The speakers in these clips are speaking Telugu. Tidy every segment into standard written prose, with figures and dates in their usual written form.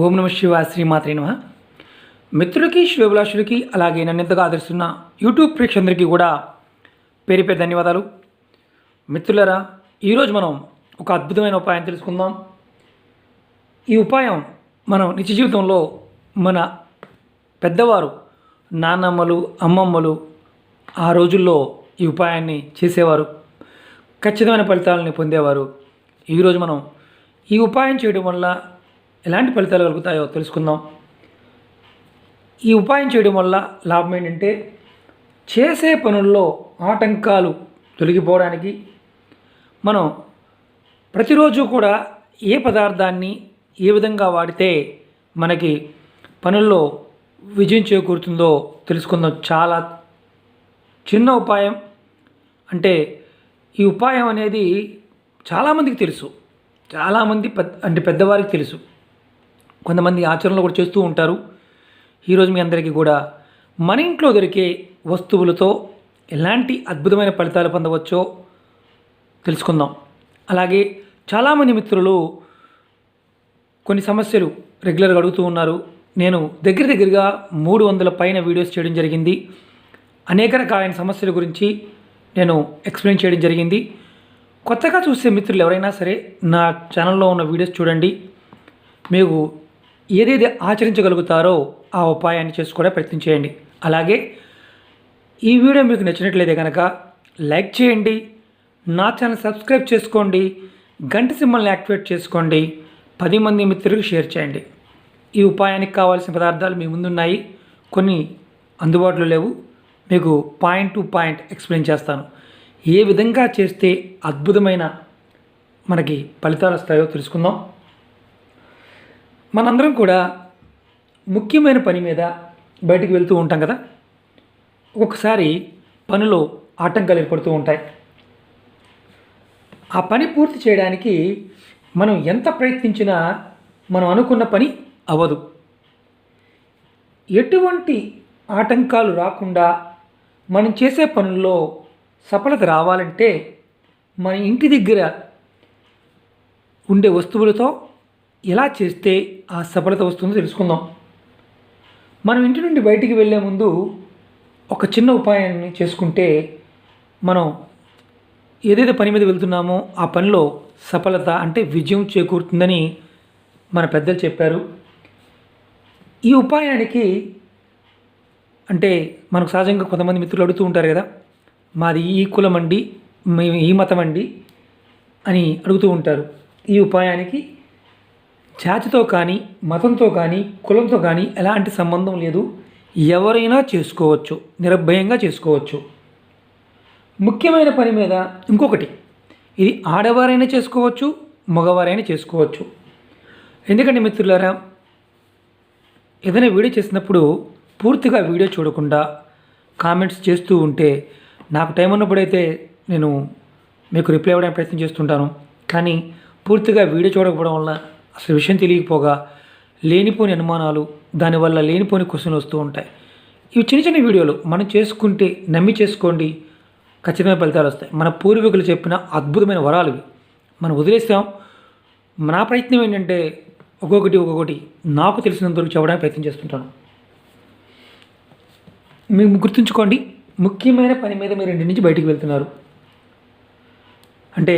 ఓం నమ శివాయ శ్రీమాత్రే నమః. మిత్రులకి శ్రేయోభిలాషులకి అలాగే నన్ను ఎంతగా ఆదరిస్తున్న యూట్యూబ్ ప్రేక్షకులందరికీ కూడా పేరు పేరు ధన్యవాదాలు. మిత్రులారా, ఈరోజు మనం ఒక అద్భుతమైన ఉపాయం తెలుసుకుందాం. ఈ ఉపాయం మనం నిత్య జీవితంలో మన పెద్దవారు నాన్నమ్మలు అమ్మమ్మలు ఆ రోజుల్లో ఈ ఉపాయాన్ని చేసేవారు, ఖచ్చితమైన ఫలితాలని పొందేవారు. ఈరోజు మనం ఈ ఉపాయం చేయడం వల్ల ఎలాంటి ఫలితాలు కలుగుతాయో తెలుసుకుందాం. ఈ ఉపాయం చేయడం వల్ల లాభం ఏంటంటే, చేసే పనుల్లో ఆటంకాలు తొలగిపోవడానికి మనం ప్రతిరోజు కూడా ఏ పదార్థాన్ని ఏ విధంగా వాడితే మనకి పనుల్లో విజయం చేకూరుతుందో తెలుసుకుందాం. చాలా చిన్న ఉపాయం. అంటే ఈ ఉపాయం అనేది చాలామందికి తెలుసు, చాలామంది పెద్దవారికి తెలుసు, కొంతమంది ఆచరణలో కూడా చేస్తూ ఉంటారు. ఈరోజు మీ అందరికీ కూడా మన ఇంట్లో దొరికే వస్తువులతో ఎలాంటి అద్భుతమైన ఫలితాలు పొందవచ్చో తెలుసుకుందాం. అలాగే చాలామంది మిత్రులు కొన్ని సమస్యలు రెగ్యులర్గా అడుగుతూ ఉన్నారు. నేను దగ్గరగా 300 పైన వీడియోస్ చేయడం జరిగింది. అనేక రకాలైన సమస్యల గురించి నేను ఎక్స్ప్లెయిన్ చేయడం జరిగింది. కొత్తగా చూసే మిత్రులు ఎవరైనా సరే నా ఛానల్లో ఉన్న వీడియోస్ చూడండి. మీకు ఏదైతే ఆచరించగలుగుతారో ఆ ఉపాయాన్ని చేసుకోవడం ప్రయత్నం చేయండి. అలాగే ఈ వీడియో మీకు నచ్చినట్లయితే కనుక లైక్ చేయండి, నా ఛానల్ సబ్స్క్రైబ్ చేసుకోండి, గంట సింబల్ని యాక్టివేట్ చేసుకోండి, 10 మంది మిత్రులకు షేర్ చేయండి. ఈ ఉపాయానికి కావాల్సిన పదార్థాలు మీ ముందున్నాయి, కొన్ని అందుబాటులో లేవు. మీకు పాయింట్ టు పాయింట్ ఎక్స్ప్లెయిన్ చేస్తాను. ఏ విధంగా చేస్తే అద్భుతమైన మనకి ఫలితాలు వస్తాయో తెలుసుకుందాం. మనందరం కూడా ముఖ్యమైన పని మీద బయటికి వెళ్తూ ఉంటాం కదా. ఒక్కొక్కసారి పనిలో ఆటంకాలు ఏర్పడుతూ ఉంటాయి. ఆ పని పూర్తి చేయడానికి మనం ఎంత ప్రయత్నించినా మనం అనుకున్న పని అవ్వదు. ఎటువంటి ఆటంకాలు రాకుండా మనం చేసే పనుల్లో సఫలత రావాలంటే మన ఇంటి దగ్గర ఉండే వస్తువులతో ఎలా చేస్తే ఆ సఫలత వస్తుందో తెలుసుకుందాం. మనం ఇంటి నుండి బయటికి వెళ్ళే ముందు ఒక చిన్న ఉపాయాన్ని చేసుకుంటే మనం ఏదైతే పని మీద వెళ్తున్నామో ఆ పనిలో సఫలత అంటే విజయం చేకూరుతుందని మన పెద్దలు చెప్పారు. ఈ ఉపాయానికి అంటే మనకు సహజంగా కొంతమంది మిత్రులు అడుగుతూ ఉంటారు కదా, మాది ఈ కులం అండి, మేము ఈ మతం అండి అని అడుగుతూ ఉంటారు. ఈ ఉపాయానికి జాతితో కానీ మతంతో కానీ కులంతో కానీ ఎలాంటి సంబంధం లేదు. ఎవరైనా చేసుకోవచ్చు, నిర్భయంగా చేసుకోవచ్చు. ముఖ్యమైన పని మీద ఇంకొకటి, ఇది ఆడవారైనా చేసుకోవచ్చు, మగవారైనా చేసుకోవచ్చు. ఎందుకంటే మిత్రులారా, ఏదైనా వీడియో చేసినప్పుడు పూర్తిగా వీడియో చూడకుండా కామెంట్స్ చేస్తూ ఉంటే నాకు టైం ఉన్నప్పుడైతే నేను మీకు రిప్లై ఇవ్వడానికి ప్రయత్నం చేస్తుంటాను. కానీ పూర్తిగా వీడియో చూడకపోవడం వల్ల అసలు విషయం తెలియకపోగా లేనిపోని అనుమానాలు, దానివల్ల లేనిపోని క్వశ్చన్లు వస్తూ ఉంటాయి. ఇవి చిన్న చిన్న వీడియోలు మనం చేసుకుంటే నమ్మి చేసుకోండి, ఖచ్చితమైన ఫలితాలు వస్తాయి. మన పూర్వీకులు చెప్పిన అద్భుతమైన వరాలు ఇవి. మనం వదిలేస్తాం. నా ప్రయత్నం ఏంటంటే ఒక్కొక్కటి నాకు తెలిసినంతవరకు చెప్పడానికి ప్రయత్నం చేస్తుంటాను. మీరు గుర్తుంచుకోండి, ముఖ్యమైన పని మీద మీరు ఇంటి నుంచి బయటికి వెళ్తున్నారు అంటే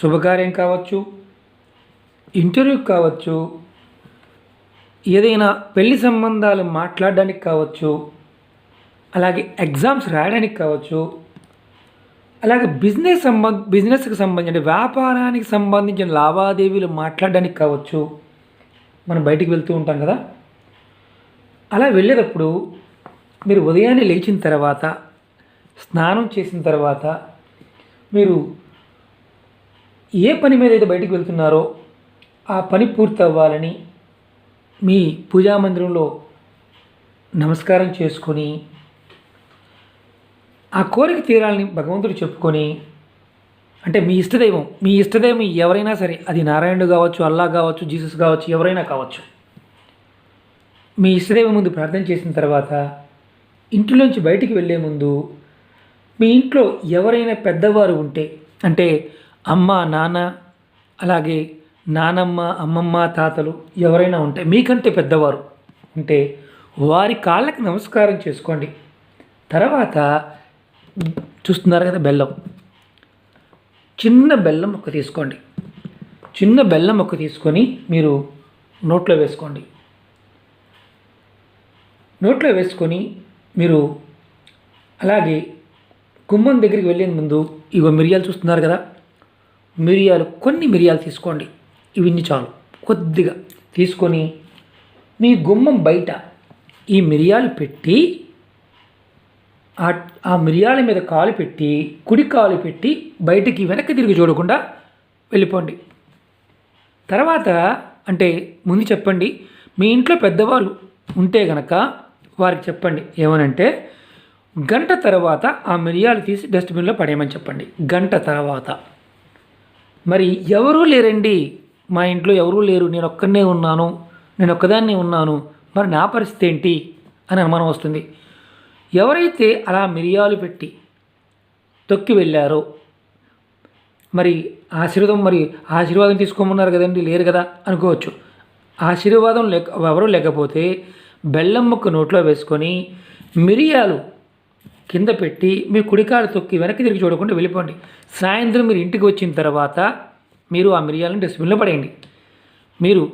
శుభకార్యం కావచ్చు, ఇంటర్వ్యూకి కావచ్చు, ఏదైనా పెళ్లి సంబంధాలు మాట్లాడడానికి కావచ్చు, అలాగే ఎగ్జామ్స్ రాయడానికి కావచ్చు, అలాగే బిజినెస్కి సంబంధించిన వ్యాపారానికి సంబంధించిన లావాదేవీలు మాట్లాడడానికి కావచ్చు, మనం బయటికి వెళ్తూ ఉంటాం కదా. అలా వెళ్ళేటప్పుడు మీరు ఉదయాన్నే లేచిన తర్వాత, స్నానం చేసిన తర్వాత, మీరు ఏ పని మీద అయితే బయటికి వెళ్తున్నారో ఆ పని పూర్తి అవ్వాలని మీ పూజా మందిరంలో నమస్కారం చేసుకొని, ఆ కోరిక తీరాలని భగవంతుడు చెప్పుకొని, అంటే మీ ఇష్టదైవం ఎవరైనా సరే, అది నారాయణుడు కావచ్చు, అల్లా కావచ్చు, జీసస్ కావచ్చు, ఎవరైనా కావచ్చు, మీ ఇష్టదైవం ముందు ప్రార్థన చేసిన తర్వాత ఇంట్లోంచి బయటికి వెళ్ళే ముందు మీ ఇంట్లో ఎవరైనా పెద్దవారు ఉంటే, అంటే అమ్మ నాన్న అలాగే నానమ్మ, అమ్మమ్మ, తాతలు ఎవరైనా ఉంటే మీకంటే పెద్దవారు ఉంటే వారి కాళ్ళకి నమస్కారం చేసుకోండి. తర్వాత చూస్తున్నారు కదా బెల్లం, చిన్న బెల్లం ముక్క తీసుకోండి. చిన్న బెల్లం ముక్క తీసుకొని మీరు నోట్లో వేసుకోండి. నోట్లో వేసుకొని మీరు అలాగే గుమ్మం దగ్గరికి వెళ్ళే ముందు ఇగో మిరియాలు చూస్తున్నారు కదా, కొన్ని మిరియాలు తీసుకోండి. ఇవన్నీ చాలు, కొద్దిగా తీసుకొని మీ గుమ్మం బయట ఈ మిరియాలు పెట్టి ఆ మిరియాల మీద కాలు పెట్టి కుడి కాలు పెట్టి బయటికి వెనక్కి తిరిగి చూడకుండా వెళ్ళిపోండి. తర్వాత అంటే ముందు చెప్పండి, మీ ఇంట్లో పెద్దవాళ్ళు ఉంటే గనక వారికి చెప్పండి ఏమనంటే గంట తర్వాత ఆ మిరియాలు తీసి డస్ట్బిన్లో పడేయమని చెప్పండి. గంట తర్వాత. మరి ఎవరూ లేరండి, మా ఇంట్లో ఎవరూ లేరు, నేను ఒక్కనే ఉన్నాను, నేను ఒక్కదాన్నే ఉన్నాను, మరి నా పరిస్థితి ఏంటి అని అనుమానం వస్తుంది. ఎవరైతే అలా మిరియాలు పెట్టి తొక్కి వెళ్ళారో మరి ఆశీర్వాదం తీసుకోమన్నారు కదండి, లేరు కదా అనుకోవచ్చు. ఆశీర్వాదం ఎవరూ లేకపోతే బెల్లం ముక్క నోట్లో వేసుకొని మిరియాలు కింద పెట్టి మీ కుడికాలు తొక్కి వెనక్కి తిరిగి చూడకుండా వెళ్ళిపోండి. సాయంత్రం మీరు ఇంటికి వచ్చిన తర్వాత మీరు ఆ మిరియాలను డస్ట్బిన్లో పడేయండి. మీరు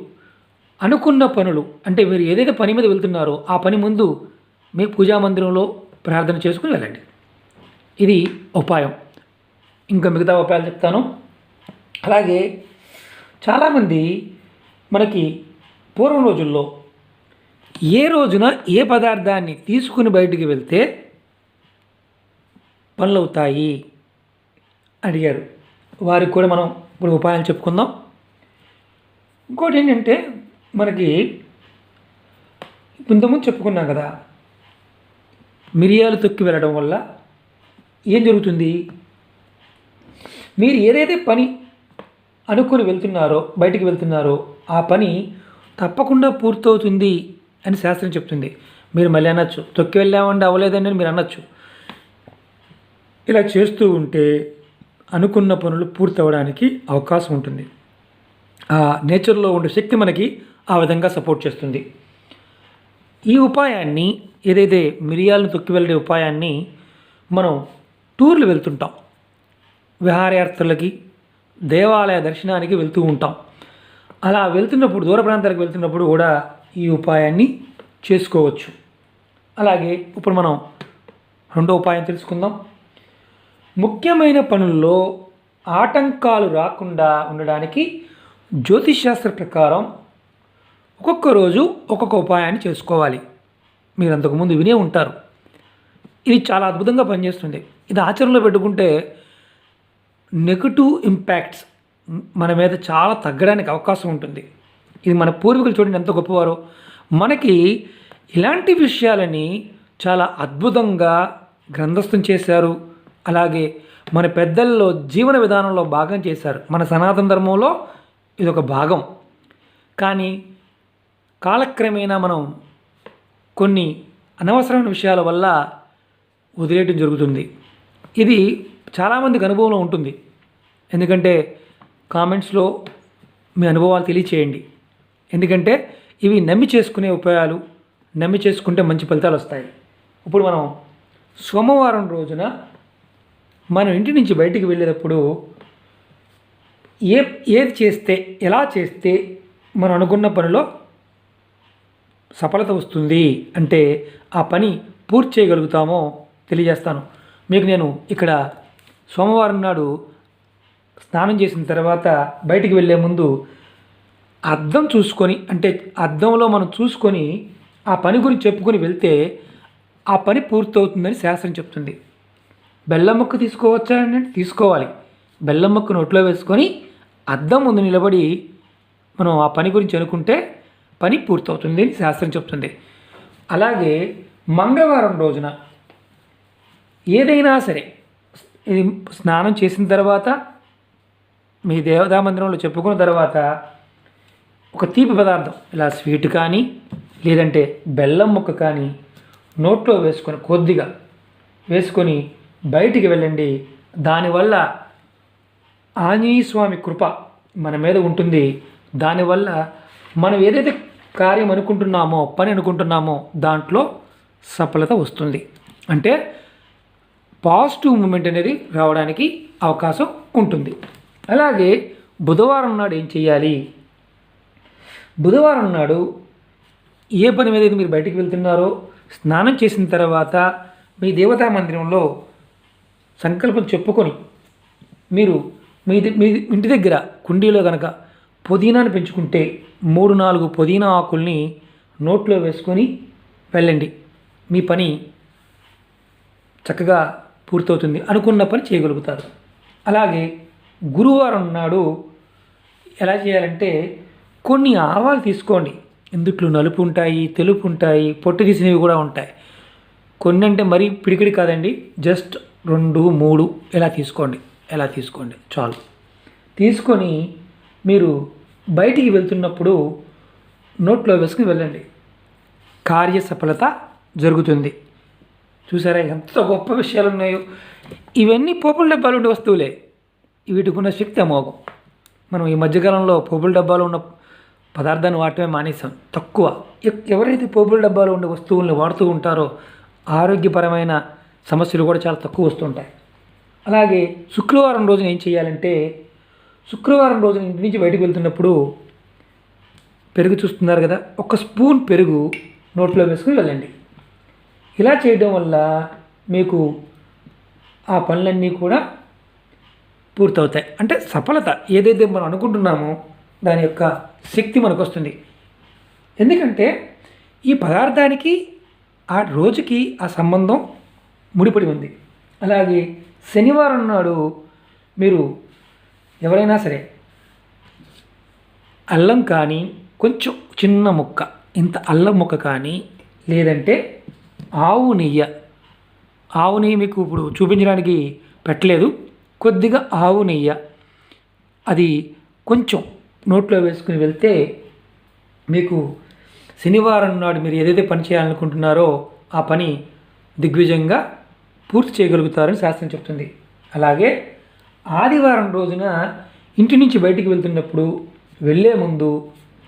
అనుకున్న పనులు అంటే మీరు ఏదైతే పని మీద వెళ్తున్నారో ఆ పని ముందు మీ పూజా మందిరంలో ప్రార్థన చేసుకుని వెళ్ళండి. ఇది ఉపాయం. ఇంకా మిగతా ఉపాయాలు చెప్తాను. అలాగే చాలామంది మనకి పూర్వం రోజుల్లో ఏ రోజున ఏ పదార్థాన్ని తీసుకుని బయటికి వెళ్తే పనులు అవుతాయి అడిగారు. వారికి కూడా మనం ఇప్పుడు ఉపాయాలు చెప్పుకుందాం. ఇంకోటి ఏంటంటే మనకి ఇంతకుముందు చెప్పుకున్నాం కదా, మిరియాలు తొక్కి వెళ్ళడం వల్ల ఏం జరుగుతుంది, మీరు ఏదైతే పని అనుకుని వెళ్తున్నారో బయటికి వెళ్తున్నారో ఆ పని తప్పకుండా పూర్తవుతుంది అని శాస్త్రం చెప్తుంది. మీరు మళ్ళీ అనొచ్చు తొక్కి వెళ్ళామండి అవ్వలేదండి మీరు అనొచ్చు. ఇలా చేస్తూ ఉంటే అనుకున్న పనులు పూర్తవడానికి అవకాశం ఉంటుంది. ఆ నేచర్లో ఉండే శక్తి మనకి ఆ విధంగా సపోర్ట్ చేస్తుంది. ఈ ఉపాయాన్ని ఏదైతే మిరియాలను తొక్కి వెళ్ళే ఉపాయాన్ని మనం టూర్లు వెళ్తుంటాం, విహారయాత్రలకి, దేవాలయ దర్శనానికి వెళ్తూ ఉంటాం. అలా వెళ్తున్నప్పుడు దూర ప్రాంతాలకు వెళ్తున్నప్పుడు కూడా ఈ ఉపాయాన్ని చేసుకోవచ్చు. అలాగే ఇప్పుడు మనం రెండో ఉపాయం తెలుసుకుందాం. ముఖ్యమైన పనుల్లో ఆటంకాలు రాకుండా ఉండడానికి జ్యోతిష్శాస్త్ర ప్రకారం ఒక్కొక్క రోజు ఒక్కొక్క ఉపాయాన్ని చేసుకోవాలి. మీరు అంతకుముందు వినే ఉంటారు. ఇది చాలా అద్భుతంగా పనిచేస్తుంది. ఇది ఆచరణలో పెట్టుకుంటే నెగటివ్ ఇంపాక్ట్స్ మన మీద చాలా తగ్గడానికి అవకాశం ఉంటుంది. ఇది మన పూర్వీకులు చూడండి ఎంత గొప్పవారో. మనకి ఇలాంటి విషయాలని చాలా అద్భుతంగా గ్రంథస్థం చేశారు. అలాగే మన పెద్దల్లో జీవన విధానంలో భాగం చేశారు. మన సనాతన ధర్మంలో ఇదొక భాగం. కానీ కాలక్రమేణా మనం కొన్ని అనవసరమైన విషయాల వల్ల వదిలేయడం జరుగుతుంది. ఇది చాలామందికి అనుభవంలో ఉంటుంది. ఎందుకంటే కామెంట్స్లో మీ అనుభవాలు తెలియచేయండి. ఎందుకంటే ఇవి నమ్మి చేసుకునే ఉపాయాలు, నమ్మి చేసుకుంటే మంచి ఫలితాలు వస్తాయి. ఇప్పుడు మనం సోమవారం రోజున మనం ఇంటి నుంచి బయటికి వెళ్ళేటప్పుడు ఏది చేస్తే, ఎలా చేస్తే మనం అనుకున్న పనిలో సఫలత వస్తుంది అంటే ఆ పని పూర్తి చేయగలుగుతామో తెలియజేస్తాను. మీకు నేను ఇక్కడ సోమవారం నాడు స్నానం చేసిన తర్వాత బయటికి వెళ్ళే ముందు అద్దం చూసుకొని, అంటే అద్దంలో మనం చూసుకొని ఆ పని గురించి చెప్పుకొని వెళ్తే ఆ పని పూర్తవుతుందని శాస్త్రం చెప్తుంది. బెల్లం ముక్క తీసుకోవచ్చా అంటే తీసుకోవాలి. బెల్లం ముక్క నోట్లో వేసుకొని అద్దం ముందు నిలబడి మనం ఆ పని గురించి అనుకుంటే పని పూర్తవుతుంది అని శాస్త్రం చెప్తుంది. అలాగే మంగళవారం రోజున ఏదైనా సరే ఇది స్నానం చేసిన తర్వాత మీ దేవతా మందిరంలో చెప్పుకున్న తర్వాత ఒక తీపి పదార్థం ఇలా స్వీట్ కానీ లేదంటే బెల్లం ముక్క కానీ నోట్లో వేసుకొని కొద్దిగా వేసుకొని బయటికి వెళ్ళండి. దానివల్ల ఆంజనేయ స్వామి కృప మన మీద ఉంటుంది. దానివల్ల మనం ఏదైతే కార్యం అనుకుంటున్నామో, పని అనుకుంటున్నామో దాంట్లో సఫలత వస్తుంది. అంటే పాజిటివ్ మూమెంట్ అనేది రావడానికి అవకాశం ఉంటుంది. అలాగే బుధవారం నాడు ఏం చేయాలి? బుధవారం నాడు ఏ పని మీద అయితే మీరు బయటికి వెళ్తున్నారో స్నానం చేసిన తర్వాత మీ దేవతా మందిరంలో సంకల్పం చెప్పుకొని మీరు మీ ఇంటి దగ్గర కుండీలో కనుక పుదీనాను పెంచుకుంటే 3-4 పుదీనా ఆకుల్ని నోట్లో వేసుకొని వెళ్ళండి. మీ పని చక్కగా పూర్తవుతుంది, అనుకున్న పని చేయగలుగుతారు. అలాగే గురువారం నాడు ఎలా చేయాలంటే కొన్ని ఆవాలు తీసుకోండి. ఇందుట్లో నలుపు ఉంటాయి, తెలుపు ఉంటాయి, పొట్టు తీసినవి కూడా ఉంటాయి. కొన్ని అంటే మరీ పిడికిడి కాదండి, జస్ట్ 2-3 ఎలా తీసుకోండి చాలు. తీసుకొని మీరు బయటికి వెళ్తున్నప్పుడు నోట్లో వేసుకుని వెళ్ళండి. కార్యసఫలత జరుగుతుంది. చూసారా ఎంత గొప్ప విషయాలు ఉన్నాయో. ఇవన్నీ పోపుల డబ్బాలు ఉండే వస్తువులే, వీటికి ఉన్న శక్తి అమోఘం. మనం ఈ మధ్యకాలంలో పోపుల డబ్బాలు ఉన్న పదార్థాన్ని వాడటమే మానేసాం, తక్కువ. ఎవరైతే పోపుల డబ్బాలు ఉండే వస్తువుల్ని వాడుతూ ఉంటారో ఆరోగ్యపరమైన సమస్యలు కూడా చాలా తక్కువ వస్తుంటాయి. అలాగే శుక్రవారం రోజున ఏం చేయాలంటే, శుక్రవారం రోజున ఇంటి నుంచి బయటకు వెళ్తున్నప్పుడు పెరుగు చూస్తున్నారు కదా, 1 స్పూన్ పెరుగు నోట్లో వేసుకుని వెళ్ళండి. ఇలా చేయడం వల్ల మీకు ఆ పనులన్నీ కూడా పూర్తవుతాయి. అంటే సఫలత ఏదైతే మనం అనుకుంటున్నామో దాని యొక్క శక్తి మనకు వస్తుంది. ఎందుకంటే ఈ పదార్థానికి ఆ రోజుకి ఆ సంబంధం ముడిపడి ఉంది. అలాగే శనివారం నాడు మీరు ఎవరైనా సరే అల్లం కానీ, కొంచెం చిన్న ముక్క, ఇంత అల్లం ముక్క కానీ, లేదంటే ఆవు నెయ్యి మీకు ఇప్పుడు చూపించడానికి పెట్టలేదు, కొద్దిగా ఆవు నెయ్యి అది కొంచెం నోట్లో వేసుకుని వెళ్తే మీకు శనివారం నాడు మీరు ఏదైతే పని చేయాలనుకుంటున్నారో ఆ పని దిగ్విజయంగా పూర్తి చేయగలుగుతారని శాస్త్రం చెప్తుంది. అలాగే ఆదివారం రోజున ఇంటి నుంచి బయటికి వెళ్తున్నప్పుడు వెళ్ళే ముందు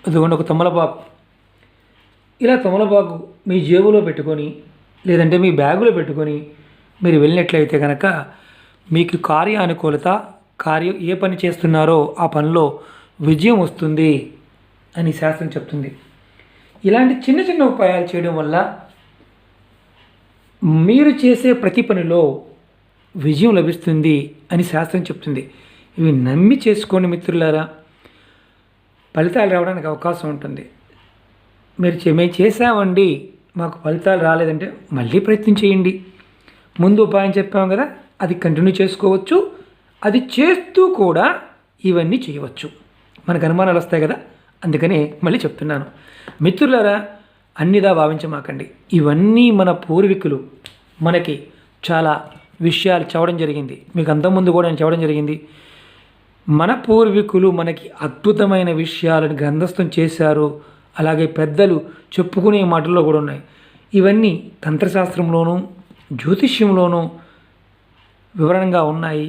అదిగోండి ఒక తమలపాకు, ఇలా తమలపాకు మీ జేబులో పెట్టుకొని లేదంటే మీ బ్యాగులో పెట్టుకొని మీరు వెళ్ళినట్లయితే కనుక మీకు కార్యానుకూలత, ఏ పని చేస్తున్నారో ఆ పనిలో విజయం వస్తుంది అని శాస్త్రం చెప్తుంది. ఇలాంటి చిన్న చిన్న ఉపాయాలు చేయడం వల్ల మీరు చేసే ప్రతి పనిలో విజయం లభిస్తుంది అని శాస్త్రం చెప్తుంది. ఇవి నమ్మి చేసుకోండి మిత్రులారా, ఫలితాలు రావడానికి అవకాశం ఉంటుంది. మేము చేసామండి మాకు ఫలితాలు రాలేదంటే మళ్ళీ ప్రయత్నం చేయండి. ముందు ఉపాయం చెప్పాం కదా, అది కంటిన్యూ చేసుకోవచ్చు. అది చేస్తూ కూడా ఇవన్నీ చేయవచ్చు. మనకు అనుమానాలు వస్తాయి కదా, అందుకనే మళ్ళీ చెప్తున్నాను. మిత్రులారా, అన్నిదా భావించమాకండి. ఇవన్నీ మన పూర్వీకులు మనకి చాలా విషయాలు చెప్పడం జరిగింది. మీకు అంతకుముందు కూడా నేను చెప్పడం జరిగింది. మన పూర్వీకులు మనకి అద్భుతమైన విషయాలను గ్రంథస్థం చేశారు. అలాగే పెద్దలు చెప్పుకునే మాటల్లో కూడా ఉన్నాయి. ఇవన్నీ తంత్రశాస్త్రంలోనూ జ్యోతిష్యంలోనూ వివరంగా ఉన్నాయి.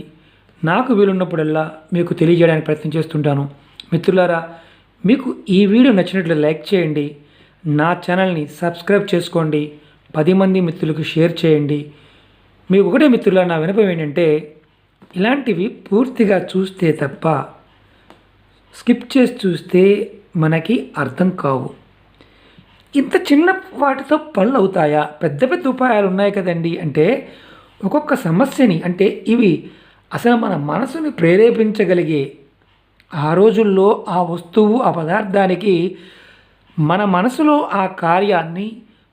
నాకు వీలున్నప్పుడల్లా మీకు తెలియజేయడానికి ప్రయత్నం చేస్తుంటాను. మిత్రులారా, మీకు ఈ వీడియో నచ్చినట్లు లైక్ చేయండి, నా ఛానల్ని సబ్స్క్రైబ్ చేసుకోండి, 10 మంది మిత్రులకు షేర్ చేయండి. మీకు ఒకటే మిత్రులారా, నా వినపం ఏంటంటే ఇలాంటివి పూర్తిగా చూస్తే తప్ప స్కిప్ చేసి చూస్తే మనకి అర్థం కావు. ఇంత చిన్న వాటితో పనులు అవుతాయా? పెద్ద పెద్ద ఉపాయాలు ఉన్నాయి కదండి అంటే ఒక్కొక్క సమస్యని, అంటే ఇవి అసలు మన మనసుని ప్రేరేపించగలిగే, ఆ రోజుల్లో ఆ వస్తువు ఆ పదార్థానికి మన మనసులో ఆ కార్యాన్ని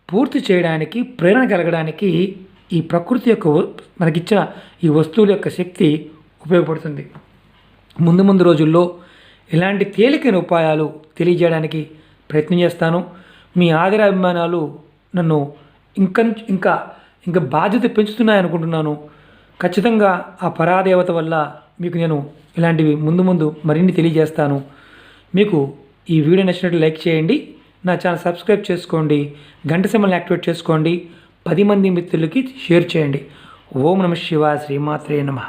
పూర్తి చేయడానికి ప్రేరణ కలగడానికి ఈ ప్రకృతి యొక్క మనకిచ్చిన ఈ వస్తువుల యొక్క శక్తి ఉపయోగపడుతుంది. ముందు రోజుల్లో ఇలాంటి తేలికైన ఉపాయాలు తెలియజేయడానికి ప్రయత్నం చేస్తాను. మీ ఆదరాభిమానాలు నన్ను ఇంకా బాధ్యత పెంచుతున్నాయనుకుంటున్నాను. ఖచ్చితంగా ఆ పరాదేవత వల్ల మీకు నేను ఇలాంటివి ముందు మరిన్ని తెలియజేస్తాను. మీకు ఈ వీడియో నచ్చినట్లు లైక్ చేయండి, నా ఛానల్ సబ్స్క్రైబ్ చేసుకోండి, గంట సింబల్ని యాక్టివేట్ చేసుకోండి, 10 మంది మిత్రులకి షేర్ చేయండి. ఓం నమః శివాయ, శ్రీమాత్రే నమః.